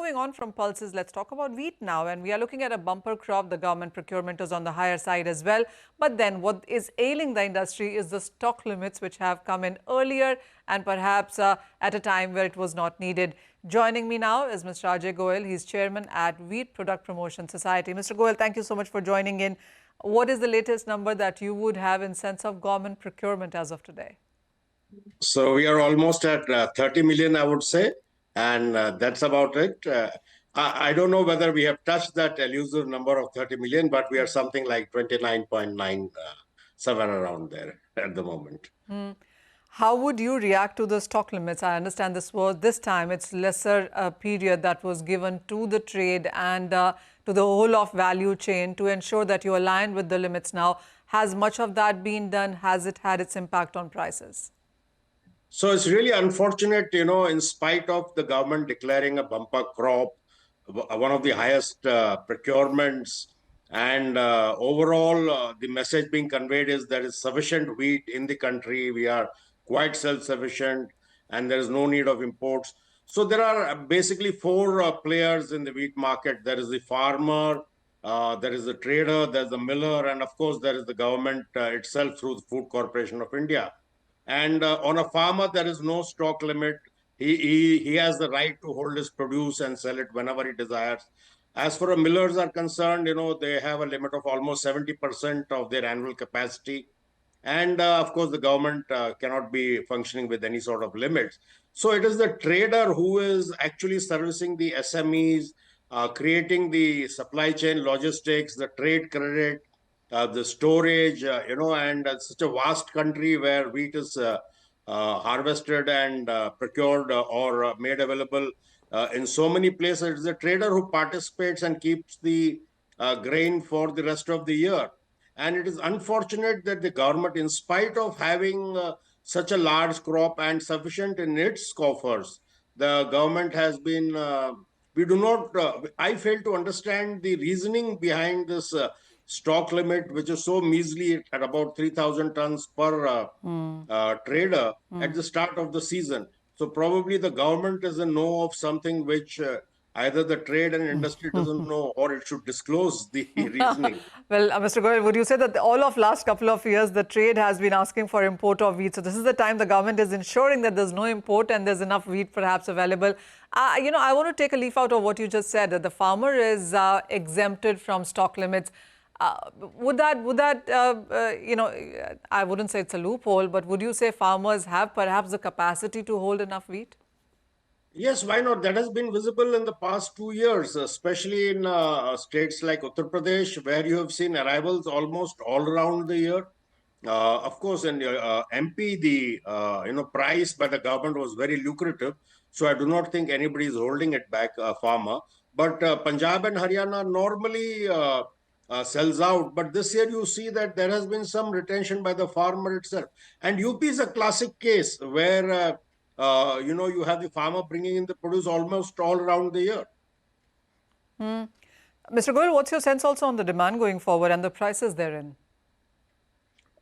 moving on from pulses, let's talk about wheat now. And we are looking at a bumper crop. The government procurement is on the higher side as well. But then what is ailing the industry is the stock limits, which have come in earlier and perhaps at a time where it was not needed. Joining me now is Mr. Ajay Goyal. He's chairman at Wheat Product Promotion Society. Mr. Goyal, thank you so much for joining in. What is the latest number that you would have in sense of government procurement as of today? So we are almost at 30 million, I would say, and that's about it. I don't know whether we have touched that elusive number of 30 million, but we are something like 29.9, somewhere around there at the moment. How would you react to the stock limits? I understand this time it's lesser period that was given to the trade and to the whole of value chain to ensure that you align with the limits now. Has much of that been done? Has it had its impact on prices? So it's really unfortunate, in spite of the government declaring a bumper crop, one of the highest procurements, and overall the message being conveyed is there is sufficient wheat in the country. We are quite self-sufficient and there is no need of imports. So there are basically four players in the wheat market. There is the farmer, there is the trader, there's the miller, and of course there is the government itself through the Food Corporation of India. And on a farmer, there is no stock limit. He has the right to hold his produce and sell it whenever he desires. As for millers are concerned, they have a limit of almost 70% of their annual capacity. And of course, the government cannot be functioning with any sort of limits. So it is the trader who is actually servicing the SMEs, creating the supply chain logistics, the trade credit, the storage, and such a vast country where wheat is harvested and procured or made available in so many places. It's the trader who participates and keeps the grain for the rest of the year. And it is unfortunate that the government, in spite of having such a large crop and sufficient in its coffers, the government has been, we do not, I fail to understand the reasoning behind this stock limit, which is so measly at about 3,000 tons per trader at the start of the season. So probably the government doesn't know of something which either the trade and industry doesn't know, or it should disclose the reasoning. Well, Mr. Goyal, would you say that all of last couple of years, the trade has been asking for import of wheat? So this is the time the government is ensuring that there's no import and there's enough wheat perhaps available. I want to take a leaf out of what you just said, that the farmer is exempted from stock limits. Would that I wouldn't say it's a loophole, but would you say farmers have perhaps the capacity to hold enough wheat? Yes, why not? That has been visible in the past 2 years, especially in states like Uttar Pradesh, where you have seen arrivals almost all around the year. Of course, in MP, the price by the government was very lucrative, so I do not think anybody is holding it back, farmer. But Punjab and Haryana normally sells out. But this year, you see that there has been some retention by the farmer itself. And UP is a classic case where you have the farmer bringing in the produce almost all around the year. Mr. Goyal, what's your sense also on the demand going forward and the prices therein?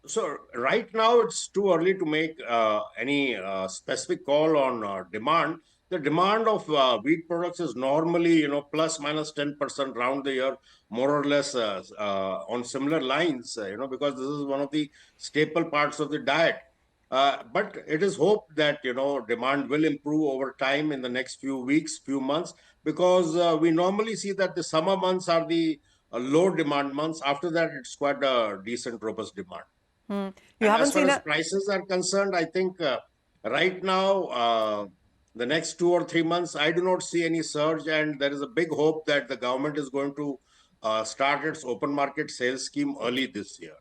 So right now it's too early to make any specific call on demand. The demand of wheat products is normally, plus minus 10% round the year, more or less on similar lines, because this is one of the staple parts of the diet. But it is hoped that, demand will improve over time in the next few weeks, few months, because we normally see that the summer months are the low demand months. After that, it's quite a decent, robust demand. You haven't As far seen as prices are concerned, I think right now, the next 2 or 3 months, I do not see any surge. And there is a big hope that the government is going to start its open market sales scheme early this year.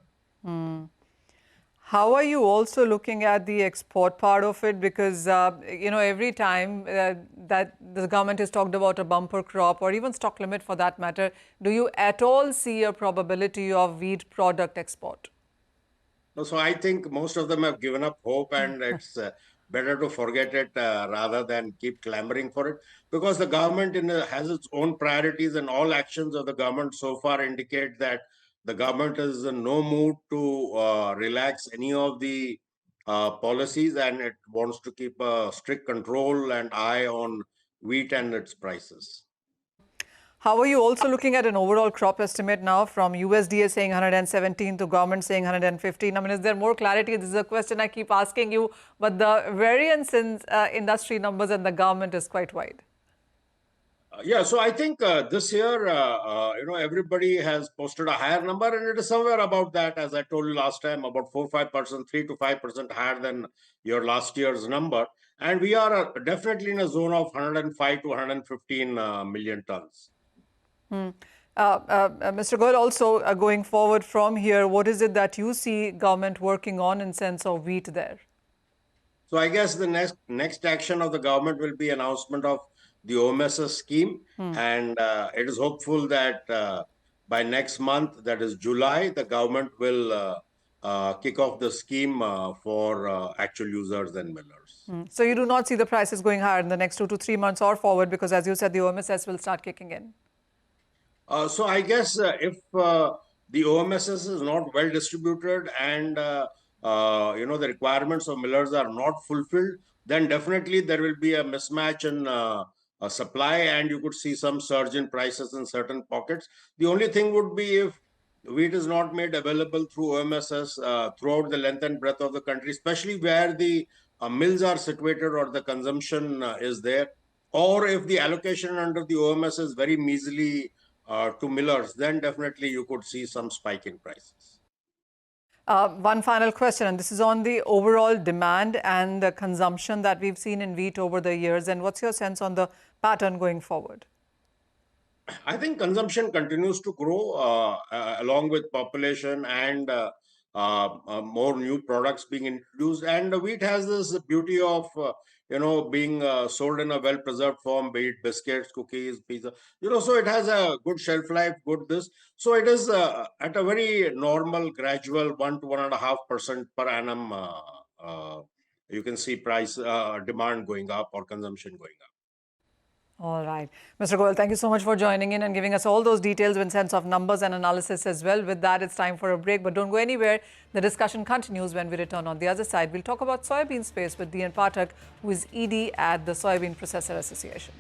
How are you also looking at the export part of it? Because, every time that the government has talked about a bumper crop or even stock limit for that matter, do you at all see a probability of wheat product export? So I think most of them have given up hope, and it's better to forget it rather than keep clamoring for it, because the government has its own priorities, and all actions of the government so far indicate that the government is in no mood to relax any of the policies, and it wants to keep a strict control and eye on wheat and its prices. How are you also looking at an overall crop estimate now from USDA saying 117 to government saying 115? I mean, is there more clarity? This is a question I keep asking you, but the variance in industry numbers and the government is quite wide. Yeah, so I think this year, everybody has posted a higher number, and it is somewhere about that, as I told you last time, about 4-5%, 3 to 5% higher than your last year's number. And we are definitely in a zone of 105 to 115 million tons. Mr. Goyal, also going forward from here, what is it that you see government working on in sense of wheat there? So I guess the next action of the government will be announcement of the OMSS scheme, and it is hopeful that by next month, that is July, the government will kick off the scheme for actual users and millers. So you do not see the prices going higher in the next 2 to 3 months or forward because, as you said, the OMSS will start kicking in. So I guess if the OMSS is not well distributed and the requirements of millers are not fulfilled, then definitely there will be a mismatch in supply, and you could see some surge in prices in certain pockets. The only thing would be if wheat is not made available through OMSS throughout the length and breadth of the country, especially where the mills are situated or the consumption is there, or if the allocation under the OMS is very measly to millers, then definitely you could see some spike in prices. One final question, and this is on the overall demand and the consumption that we've seen in wheat over the years. And what's your sense on the pattern going forward? I think consumption continues to grow along with population and more new products being introduced. And wheat has this beauty of being sold in a well-preserved form, be it biscuits, cookies, pizza. So it has a good shelf life, good this. So it is at a very normal, gradual 1 to 1.5% per annum. You can see price demand going up or consumption going up. All right. Mr. Goyal, thank you so much for joining in and giving us all those details in sense of numbers and analysis as well. With that, it's time for a break, but don't go anywhere. The discussion continues when we return. On the other side, we'll talk about soybean space with DN Pathak, who is ED at the Soybean Processor Association.